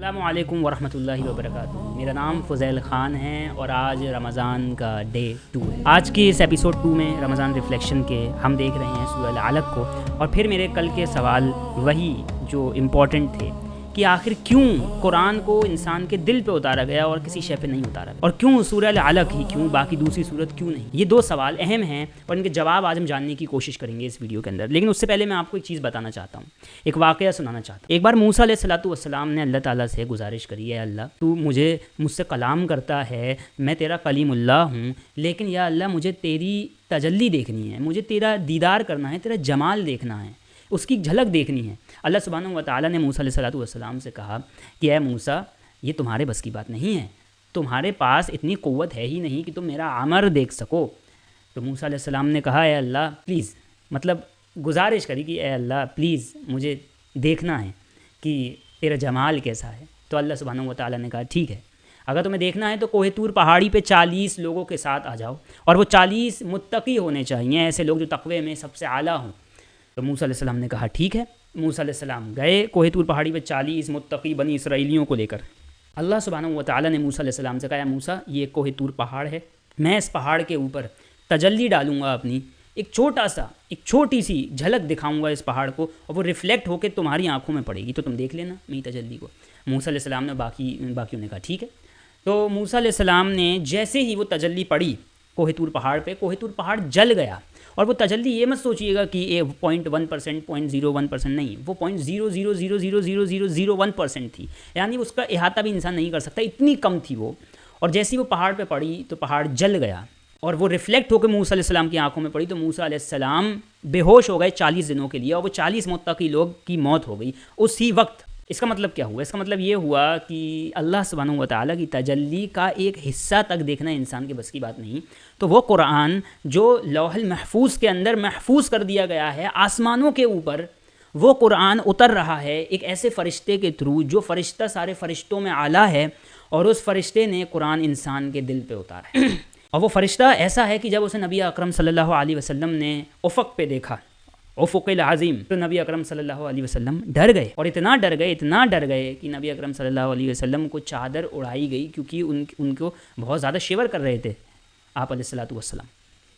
السلام علیکم ورحمۃ اللہ وبرکاتہ۔ میرا نام فضیل خان ہے اور آج رمضان کا ڈے 2 ہے۔ آج کے اس ایپیسوڈ 2 میں رمضان ریفلیکشن کے ہم دیکھ رہے ہیں سورہ العلق کو، اور پھر میرے کل کے سوال وہی جو امپورٹنٹ تھے کہ آخر کیوں قرآن کو انسان کے دل پہ اتارا گیا اور کسی شے پہ نہیں اتارا گیا، اور کیوں سورہ العلق ہی کیوں، باقی دوسری صورت کیوں نہیں۔ یہ 2 سوال اہم ہیں اور ان کے جواب آج ہم جاننے کی کوشش کریں گے اس ویڈیو کے اندر۔ لیکن اس سے پہلے میں آپ کو ایک چیز بتانا چاہتا ہوں، ایک واقعہ سنانا چاہتا ہوں۔ ایک بار موسیٰ علیہ السلام نے اللہ تعالیٰ سے گزارش کری، اے اللہ تو مجھ سے کلام کرتا ہے، میں تیرا کلیم اللہ ہوں، لیکن یا اللہ مجھے تیری تجلی دیکھنی ہے، مجھے تیرا دیدار کرنا ہے، تیرا جمال دیکھنا ہے، اس کی جھلک دیکھنی ہے۔ اللہ سبحانہ و تعالیٰ نے موسیٰ علیہ السلام سے کہا کہ اے موسیٰ یہ تمہارے بس کی بات نہیں ہے، تمہارے پاس اتنی قوت ہے ہی نہیں کہ تم میرا عمر دیکھ سکو۔ تو موسیٰ علیہ السلام نے کہا اے اللہ پلیز، مطلب گزارش کری کہ اے اللہ پلیز مجھے دیکھنا ہے کہ تیرا جمال کیسا ہے۔ تو اللہ سبحانہ و تعالیٰ نے کہا ٹھیک ہے، اگر تمہیں دیکھنا ہے تو کوہ طور پہاڑی پہ 40 لوگوں کے ساتھ آ جاؤ، اور وہ 40 متقی ہونے چاہیے، ایسے لوگ جو تقوی میں سب سے اعلیٰ ہوں۔ تو موسیٰ علیہ السلام نے کہا ٹھیک ہے۔ موسیٰ علیہ السلام گئے کوہ طور پہاڑی پہ 40 متقی بنی اسرائیلیوں کو لے کر۔ اللہ سبحانہ و تعالیٰ نے موسیٰ علیہ السلام سے کہا یا موسیٰ یہ کوہ طور پہاڑ ہے، میں اس پہاڑ کے اوپر تجلی ڈالوں گا اپنی، ایک چھوٹی سی جھلک دکھاؤں گا اس پہاڑ کو، اور وہ ریفلیکٹ ہو کے تمہاری آنکھوں میں پڑے گی، تو تم دیکھ لینا میری تجلی کو۔ موسیٰ علیہ السلام نے باقیوں نے کہا ٹھیک ہے۔ تو موسیٰ علیہ السلام نے جیسے ہی وہ تجلی پڑی کوہ طور پہاڑ پہ، کوہ طور پہاڑ جل گیا، اور وہ تجلی یہ مت سوچیے گا کہ یہ 0.1%، 0.01% نہیں، وہ 0.0000001% تھی، یعنی اس کا احاطہ بھی انسان نہیں کر سکتا، اتنی کم تھی وہ۔ اور جیسے وہ پہاڑ پہ پڑی تو پہاڑ جل گیا، اور وہ ریفلیکٹ ہو کے موسیٰ علیہ السلام کی آنکھوں میں پڑی، تو موسیٰ علیہ السلام بے ہوش ہو گئے 40 دنوں کے لیے، اور وہ 40 متقی لوگ کی موت ہو گئی اسی وقت۔ اس کا مطلب کیا ہوا؟ اس کا مطلب یہ ہوا کہ اللہ سبحانہ و تعالیٰ کی تجلی کا ایک حصہ تک دیکھنا انسان کے بس کی بات نہیں، تو وہ قرآن جو لوح المحفوظ کے اندر محفوظ کر دیا گیا ہے آسمانوں کے اوپر، وہ قرآن اتر رہا ہے ایک ایسے فرشتے کے تھرو جو فرشتہ سارے فرشتوں میں اعلیٰ ہے، اور اس فرشتے نے قرآن انسان کے دل پہ اتارا ہے۔ اور وہ فرشتہ ایسا ہے کہ جب اسے نبی اکرم صلی اللہ علیہ وسلم نے افق پہ دیکھا، افق العظیم، تو نبی اکرم صلی اللہ علیہ وسلم ڈر گئے، اور اتنا ڈر گئے کہ نبی اکرم صلی اللہ علیہ وسلم کو چادر اڑائی گئی، کیونکہ ان کو بہت زیادہ شیور کر رہے تھے آپ علیہ الصلوۃ والسلام۔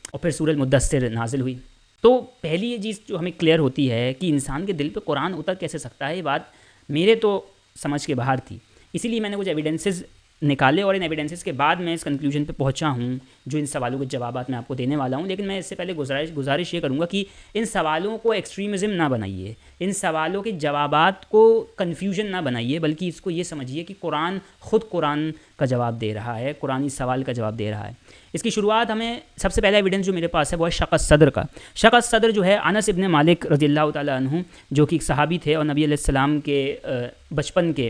اور پھر سورہ المدثر نازل ہوئی۔ تو پہلی یہ چیز جو ہمیں کلیئر ہوتی ہے کہ انسان کے دل پہ قرآن اتر کیسے سکتا ہے، یہ بات میرے تو سمجھ کے باہر تھی، اسی لیے میں نے کچھ ایویڈنسز نکالے، اور ان ایویڈنسز کے بعد میں اس کنکلوژن پہ پہنچا ہوں جو ان سوالوں کے جوابات میں آپ کو دینے والا ہوں۔ لیکن میں اس سے پہلے گزارش یہ کروں گا کہ ان سوالوں کو ایکسٹریمزم نہ بنائیے، ان سوالوں کے جوابات کو کنفیوژن نہ بنائیے، بلکہ اس کو یہ سمجھیے کہ قرآن خود قرآن کا جواب دے رہا ہے، قرآنی سوال کا جواب دے رہا ہے۔ اس کی شروعات ہمیں سب سے پہلا ایویڈنس جو میرے پاس ہے وہ ہے شق الصدر کا۔ شق الصدر جو ہے انس ابن مالک رضی اللہ تعالیٰ عنہ، جو کہ ایک صحابی تھے اور نبی علیہ السلام کے بچپن کے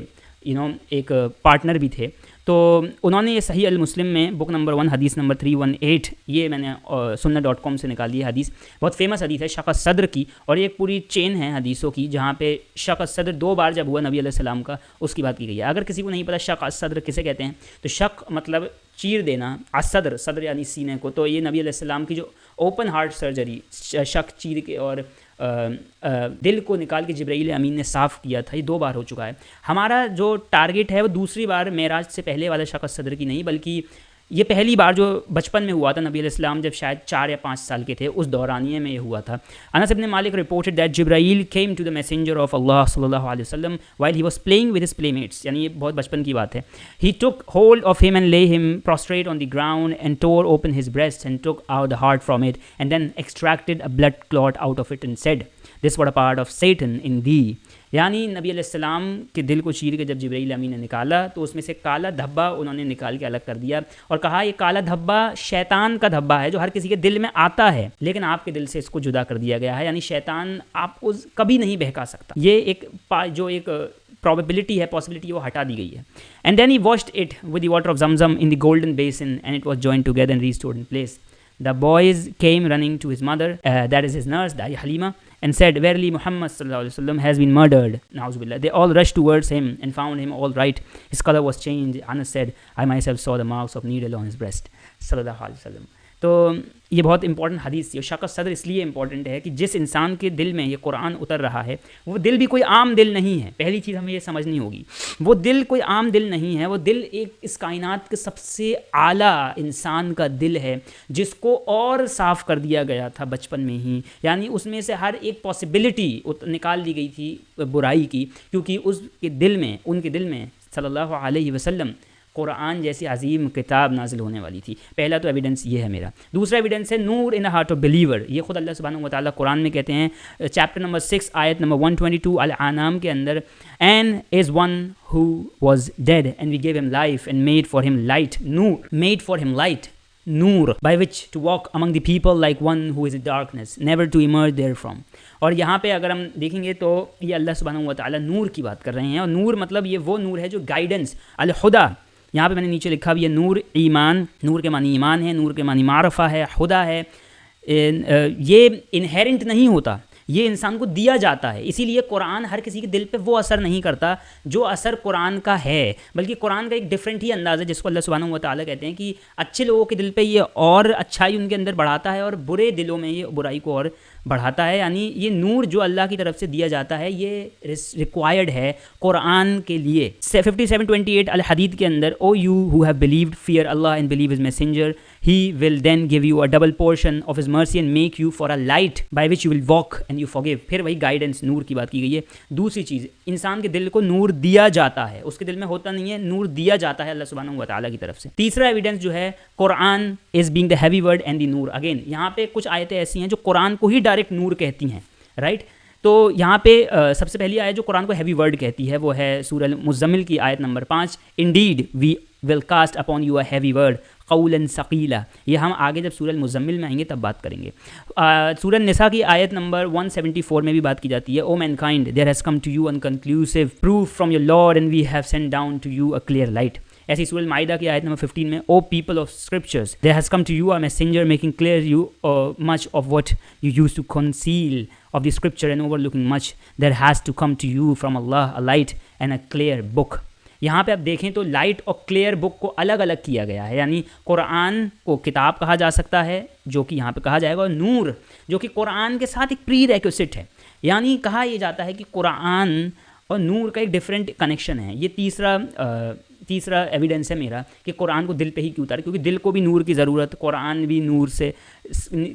ایک پارٹنر بھی تھے، تو انہوں نے یہ صحیح المسلم میں بک نمبر 1 حدیث نمبر 318، یہ میں نے sunnah.com سے نکالی ہے حدیث، بہت فیمس حدیث ہے شق الصدر کی، اور ایک پوری چین ہے حدیثوں کی جہاں پہ شق الصدر 2 بار جب ہوا نبی علیہ السلام کا، اس کی بات کی گئی ہے۔ اگر کسی کو نہیں پتہ شق الصدر کسے کہتے ہیں، تو شق مطلب چیر دینا، الصدر صدر یعنی سینے کو، تو یہ نبی علیہ السلام کی جو اوپن ہارٹ سرجری، شق چیر کے اور دل کو نکال کے جبرائیل امین نے صاف کیا تھا، یہ 2 بار ہو چکا ہے۔ ہمارا جو ٹارگٹ ہے وہ دوسری بار معراج سے پہلے والا شق الصدر کی نہیں، بلکہ یہ پہلی بار جو بچپن میں ہوا تھا نبی علیہ السلام جب شاید 4 یا 5 سال کے تھے، اس دورانیے میں یہ ہوا تھا۔ انس ابن مالک reported that Jibreel came to the messenger of Allah صلی اللہ علیہ وسلم while he was playing with his playmates، یعنی یہ بہت بچپن کی بات ہے۔ He took hold of him and lay him prostrate on the ground and tore open his breast and took out the heart from it and then extracted a blood clot out of it and said, this was a part of Satan in thee۔ یعنی نبی علیہ السلام کے دل کو چیر کے جب جبرائیل امین نے نکالا تو اس میں سے کالا دھبا انہوں نے نکال کے الگ کر دیا، اور کہا یہ کالا دھبا شیطان کا دھبا ہے جو ہر کسی کے دل میں آتا ہے، لیکن آپ کے دل سے اس کو جدا کر دیا گیا ہے، یعنی شیطان آپ کو کبھی نہیں بہکا سکتا۔ یہ ایک probability ہے، possibility وہ ہٹا دی گئی ہے۔ And then he washed it with the water of Zamzam in the golden basin and it was joined together and restored in place. The boys came running to his mother, that is his nurse, Halima, and said, verily Muhammad sallallahu alaihi wasallam has been murdered. Na'udhu billah. They all rushed towards him and found him all right. His color was changed. Anas said, I myself saw the marks of needle on his breast. Sallallahu alaihi wasallam. تو یہ بہت important حدیث تھی. اور شق صدر اس لیے important ہے کہ جس انسان کے دل میں یہ قرآن اتر رہا ہے وہ دل بھی کوئی عام دل نہیں ہے. پہلی چیز ہمیں یہ سمجھنی ہوگی, وہ دل کوئی عام دل نہیں ہے, وہ دل ایک اس کائنات کے سب سے اعلیٰ انسان کا دل ہے جس کو اور صاف کر دیا گیا تھا بچپن میں ہی. یعنی اس میں سے ہر ایک پاسبلٹی نکال دی گئی تھی برائی کی, کیونکہ اس کے دل میں, ان کے دل میں صلی اللہ علیہ وسلم قرآن جیسی عظیم کتاب نازل ہونے والی تھی. پہلا تو ایویڈنس یہ ہے میرا. دوسرا ایویڈنس ہے نور ان ہارٹ آف بلیور. یہ خود اللہ سبحانہ و تعالیٰ قرآن میں کہتے ہیں, چیپٹر نمبر 6 آیت نمبر 122 الانعام کے اندر, and is one who was dead and we gave him life and made for him light, Noor, made for him light, Noor, by which to walk among the people like one who is in darkness, never to emerge therefrom. اور یہاں پہ اگر ہم دیکھیں گے تو یہ اللہ سبحانہ و تعالیٰ نور کی بات کر رہے ہیں, اور نور مطلب یہ وہ نور ہے جو گائیڈنس, الہدا. یہاں پہ میں نے نیچے لکھا بھی ہے نور ایمان, نور کے معنی ایمان ہے, نور کے معنی معرفہ ہے, خدا ہے. یہ انہیرنٹ نہیں ہوتا, یہ انسان کو دیا جاتا ہے. اسی لیے قرآن ہر کسی کے دل پہ وہ اثر نہیں کرتا جو اثر قرآن کا ہے, بلکہ قرآن کا ایک ڈفرینٹ ہی انداز ہے جس کو اللہ سبحانہ و تعالیٰ کہتے ہیں کہ اچھے لوگوں کے دل پہ یہ اور اچھائی ان کے اندر بڑھاتا ہے, اور برے دلوں میں یہ برائی کو اور بڑھاتا ہے. یعنی یہ نور جو اللہ کی طرف سے دیا جاتا ہے یہ ریکوائرڈ ہے قرآن کے لیے. 57:28 الحدید کے اندر, O you who have believed fear Allah and believe his messenger, he will then give you a double portion of his mercy and make you for a light by which you will walk and you forgive. پھر وہی guidance نور کی بات کی گئی ہے. دوسری چیز, انسان کے دل کو نور دیا جاتا ہے, اس کے دل میں ہوتا نہیں ہے, نور دیا جاتا ہے اللہ سبحانہ و تعالیٰ کی طرف سے. تیسرا ایویڈنس جو ہے Quran is being the heavy word and the نور. اگین یہاں پہ کچھ آیتیں ایسی ہیں جو قرآن کو ہی ڈائریکٹ نور کہتی ہیں, رائٹ. تو یہاں پہ سب سے پہلی آیت جو قرآن کو ہیوی ورڈ کہتی ہے وہ ہے سورہ المزمل کی آیت نمبر 5, indeed we will cast upon you a heavy word قولا ثقیلا. یہ ہم آگے جب سورہ المزمل میں آئیں گے تب بات کریں گے. سورہ النساء کی آیت نمبر 174 میں بھی بات کی جاتی ہے, O mankind there has come to you an conclusive proof from your lord and we have sent down to you a clear light. ایسی سورہ المائدہ کی آیت نمبر 15 میں, O people of scriptures there has come to you a messenger making clear you much of what you used to conceal of the scripture and overlooking much, there has to come to you from Allah a light and a clear book. یہاں پہ آپ دیکھیں تو light اور clear بک کو الگ الگ کیا گیا ہے. یعنی قرآن کو کتاب کہا جا سکتا ہے جو کہ یہاں پہ کہا جائے گا, اور نور جو کہ قرآن کے ساتھ ایک پری ریکوسٹ ہے. یعنی کہا یہ جاتا ہے کہ قرآن اور نور کا ایک ڈفرینٹ کنیکشن ہے. یہ تیسرا ایویڈنس ہے میرا کہ قرآن کو دل پہ ہی کیوں اتارا, کیونکہ دل کو بھی نور کی ضرورت, قرآن بھی نور سے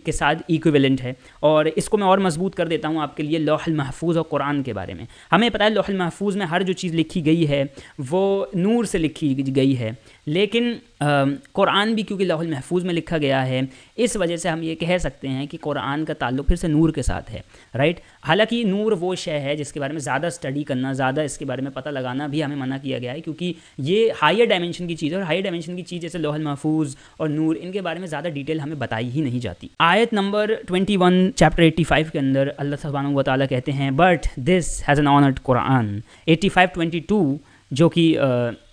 کے ساتھ ایکویولنٹ ہے. اور اس کو میں اور مضبوط کر دیتا ہوں آپ کے لیے لوح المحفوظ اور قرآن کے بارے میں. ہمیں پتہ ہے لوح المحفوظ میں ہر جو چیز لکھی گئی ہے وہ نور سے لکھی گئی ہے, لیکن قرآن بھی کیونکہ لوح المحفوظ میں لکھا گیا ہے اس وجہ سے ہم یہ کہہ سکتے ہیں کہ قرآن کا تعلق پھر سے نور کے ساتھ ہے, رائٹ. حالانکہ نور وہ شے ہے جس کے بارے میں زیادہ اسٹڈی کرنا, زیادہ اس کے بارے میں پتہ لگانا بھی ہمیں منع کیا گیا ہے, کیونکہ یہ ہائر ڈائمنشن کی چیز ہے, اور ہائر ڈائمنشن کی چیز جیسے لوح المحفوظ اور نور ان کے بارے میں زیادہ ڈیٹیل ہمیں بتائی ہی نہیں جاتی. آیت نمبر 21 چیپٹر 85 کے اندر اللہ سبحانہ و تعالیٰ کہتے ہیں, but this is an honoured Quran. 85:22 جو کہ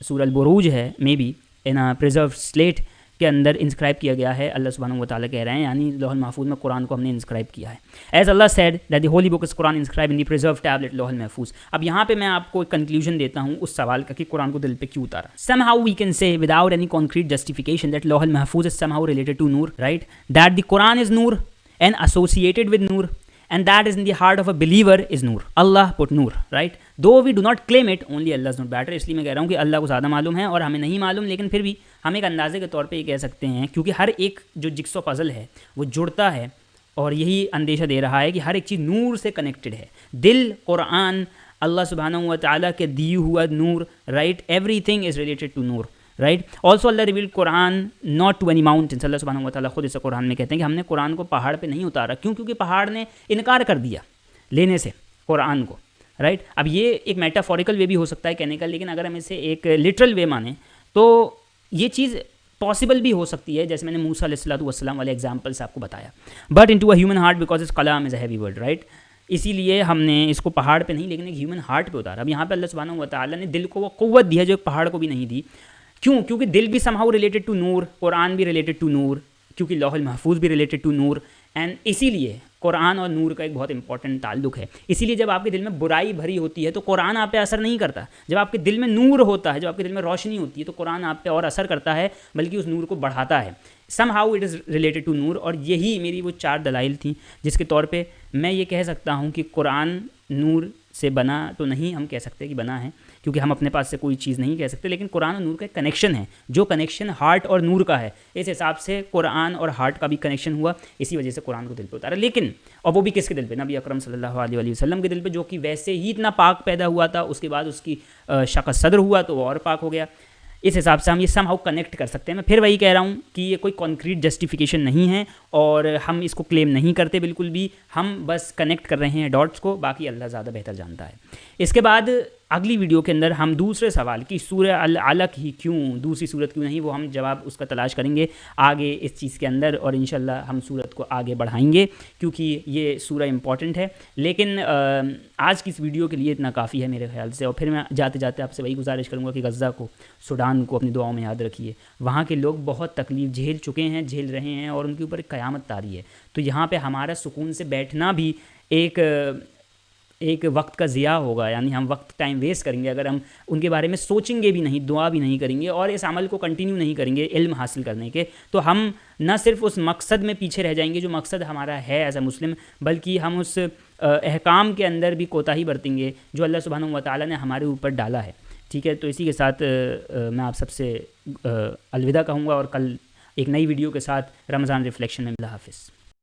سورہ البروج ہے, may be in preserve slate کے اندر انسکرائب کیا گیا ہے. اللہ سبحانہ و تعالیٰ کہہ رہے ہیں یعنی لوح المحفوظ میں قرآن کو ہم نے انسکرائب کیا ہے. As Allah said that the holy book is Quran inscribe in the preserve tablet لوح المحفوظ. اب یہاں پہ میں آپ کو ایک کنکلوژن دیتا ہوں اس سوال کا کہ قرآن کو دل پہ کیوں اتارا. somehow we can say without any concrete justification that لوح المحفوظ is somehow related to Noor, right, that the Quran is Noor and associated with Noor, and that is in the heart of a believer is Noor. Allah put Noor, right, though we do not claim it, only Allah is not better. اس لیے میں کہہ رہا ہوں کہ اللہ کو زیادہ معلوم ہے اور ہمیں نہیں معلوم, لیکن پھر بھی ہم ایک اندازے کے طور پہ یہ کہہ سکتے ہیں, کیونکہ ہر ایک جو جگسو پزل ہے وہ جڑتا ہے, اور یہی اندیشہ دے رہا ہے کہ ہر ایک چیز نور سے کنیکٹڈ ہے. دل, قرآن, اللہ سبحانہ و تعالیٰ کے دی ہوا نور, right, everything is related to نور, right. Also Allah revealed Quran not to any mountains. اللہ سبحانہ و تعالیٰ خود اس قرآن میں کہتے ہیں کہ ہم نے قرآن کو پہاڑ پہ نہیں اتارا. کیوں؟ کیونکہ پہاڑ نے انکار کر دیا لینے سے قرآن کو, رائٹ. اب یہ ایک میٹافوریکل وے بھی ہو سکتا ہے کہنے کا, لیکن اگر ہم اسے ایک لٹرل وے مانیں تو یہ چیز پاسبل بھی ہو سکتی ہے, جیسے میں نے موسیٰ علیہ الصلوۃ والسلام والے ایگزامپلس آپ کو بتایا. But into a human heart because it's کلام is a heavy word, right. اسی لیے ہم نے اس کو پہاڑ پہ نہیں لیکن ایک ہیومن ہارٹ پہ اتارا. اب یہاں پہ اللہ سبحانہ و تعالیٰ نے دل کو وہ قوت دی ہے جو ایک پہاڑ کو بھی نہیں دی. کیوں؟ کیونکہ دل بھی somehow ریلیٹڈ ٹو نور, قرآن بھی ریلیٹڈ ٹو نور, کیونکہ لوح المحفوظ بھی ریلیٹڈ ٹو نور, اینڈ اسی لیے قرآن اور نور کا ایک بہت امپورٹنٹ تعلق ہے. اسی لیے جب آپ کے دل میں برائی بھری ہوتی ہے تو قرآن آپ پہ اثر نہیں کرتا. جب آپ کے دل میں نور ہوتا ہے, جب آپ کے دل میں روشنی ہوتی ہے, تو قرآن آپ پہ اور اثر کرتا ہے, بلکہ اس نور کو بڑھاتا ہے. Somehow it is related to نور. اور یہی میری وہ 4 دلائل تھیں جس کے طور پہ میں یہ کہہ سکتا ہوں کہ قرآن نور سے بنا تو نہیں ہم کہہ سکتے کہ بنا ہے, کیونکہ ہم اپنے پاس سے کوئی چیز نہیں کہہ سکتے, لیکن قرآن اور نور کا ایک کنیکشن ہے, جو کنیکشن ہارٹ اور نور کا ہے. اس حساب سے قرآن اور ہارٹ کا بھی کنیکشن ہوا, اسی وجہ سے قرآن کو دل پہ اتارا. لیکن اور وہ بھی کس کے دل پہ؟ نبی اکرم صلی اللہ علیہ وآلہ وسلم کے دل پہ, جو کہ ویسے ہی اتنا پاک پیدا ہوا تھا, اس کے بعد اس کی شق صدر ہوا تو وہ اور پاک ہو گیا. اس حساب سے ہم یہ سم ہاؤ کنیکٹ کر سکتے ہیں. میں پھر وہی کہہ رہا ہوں کہ یہ کوئی کانکریٹ جسٹیفیکیشن نہیں ہے اور ہم اس کو کلیم نہیں کرتے بالکل بھی, ہم بس کنیکٹ کر رہے ہیں ڈاٹس کو, باقی اللہ زیادہ بہتر جانتا ہے. اس کے بعد اگلی ویڈیو کے اندر ہم دوسرے سوال کی سورہ العلق ہی کیوں, دوسری صورت کیوں نہیں, وہ ہم جواب اس کا تلاش کریں گے آگے اس چیز کے اندر, اور انشاءاللہ ہم صورت کو آگے بڑھائیں گے کیونکہ یہ سورہ امپورٹنٹ ہے. لیکن آج کی اس ویڈیو کے لیے اتنا کافی ہے میرے خیال سے. اور پھر میں جاتے جاتے آپ سے وہی گزارش کروں گا کہ غزہ کو, سوڈان کو اپنی دعاؤں میں یاد رکھیے. وہاں کے لوگ بہت تکلیف جھیل چکے ہیں, جھیل رہے ہیں, اور ان کے اوپر قیامت طاری ہے. تو یہاں پہ ہمارا سکون سے بیٹھنا بھی ایک وقت کا ضیاع ہوگا. یعنی ہم وقت ٹائم ویسٹ کریں گے اگر ہم ان کے بارے میں سوچیں گے بھی نہیں, دعا بھی نہیں کریں گے, اور اس عمل کو کنٹینیو نہیں کریں گے علم حاصل کرنے کے. تو ہم نہ صرف اس مقصد میں پیچھے رہ جائیں گے جو مقصد ہمارا ہے ایز اے مسلم, بلکہ ہم اس احکام کے اندر بھی کوتاہی برتیں گے جو اللہ سبحانہ و تعالیٰ نے ہمارے اوپر ڈالا ہے. ٹھیک ہے, تو اسی کے ساتھ میں آپ سب سے الوداع کہوں گا, اور کل ایک نئی ویڈیو کے ساتھ رمضان ریفلیکشن میں. اللہ حافظ.